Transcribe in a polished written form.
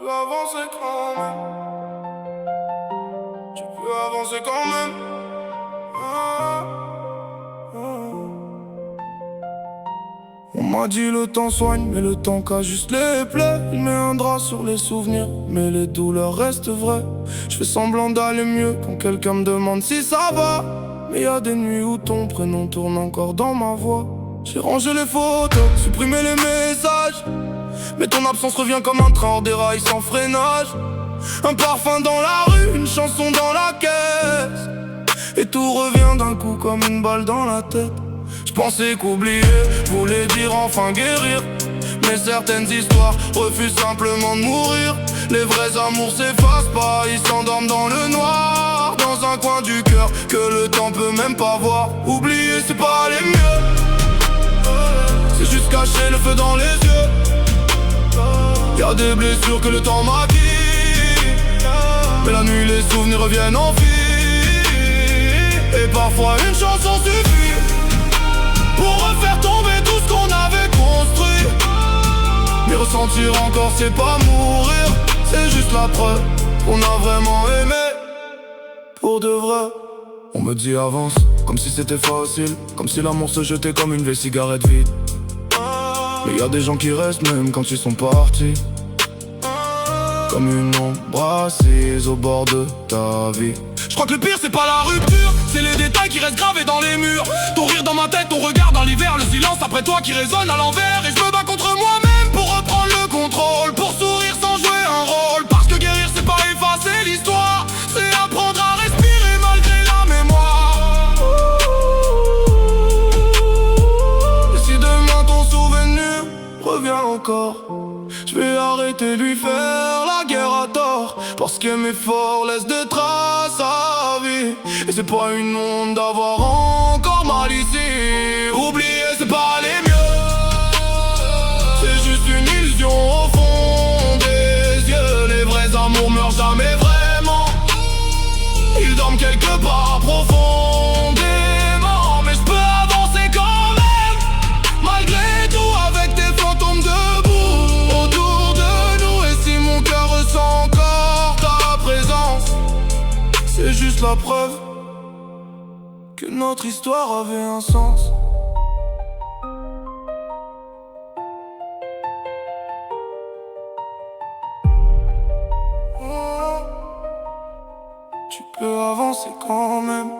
peux avancer quand même. Tu peux avancer quand même. Ah, ah. On m'a dit le temps soigne, mais le temps cache juste les plaies. Il met un drap sur les souvenirs, mais les douleurs restent vraies. Je fais semblant d'aller mieux quand quelqu'un me demande si ça va. Mais y a des nuits où ton prénom tourne encore dans ma voix. J'ai rangé les photos, supprimé les messages. Mais ton absence revient comme un train hors des rails sans freinage. Un parfum dans la rue, une chanson dans la caisse. Et tout revient d'un coup comme une balle dans la tête. Je pensais qu'oublier voulait dire enfin guérir. Mais certaines histoires refusent simplement de mourir. Les vrais amours s'effacent pas, ils s'endorment dans le noir. Dans un coin du cœur que le temps peut même pas voir. Oublier c'est pas aller mieux. C'est juste cacher le feu dans les yeux. Y'a des blessures que le temps maquille. Mais la nuit les souvenirs reviennent en vie. Et parfois une chanson suffit pour refaire tomber tout ce qu'on avait construit. Mais ressentir encore c'est pas mourir. C'est juste la preuve qu'on a vraiment aimé. Pour de vrai. On me dit avance, comme si c'était facile. Comme si l'amour se jetait comme une vieille cigarette vide. Mais y a des gens qui restent même quand ils sont partis. Comme une ombre assise au bord de ta vie. Je crois que le pire c'est pas la rupture, c'est les détails qui restent gravés dans les murs. Ton rire dans ma tête, ton regard dans l'hiver, le silence après toi qui résonne à l'envers. Et je me bats contre moi-même pour reprendre le contrôle, pour sourire sans jouer un rôle. Parce que guérir c'est pas effacer l'histoire, c'est apprendre à respirer malgré la mémoire. Et si demain ton souvenir revient encore, je vais arrêter de lui faire la guerre à tort. Parce qu'aimer fort laisse des traces à vie. Et c'est pas une honte d'avoir encore mal ici. Oublier c'est pas aller mieux. C'est juste une illusion au fond des yeux. Les vrais amours meurent jamais vraiment. Ils dorment quelque part profondément. Mais je peux avancer quand même, malgré tout, avec tes fantômes debout autour de nous. Et si mon cœur ressent encore ta présence, c'est juste la preuve que notre histoire avait un sens. Tu peux avancer quand même.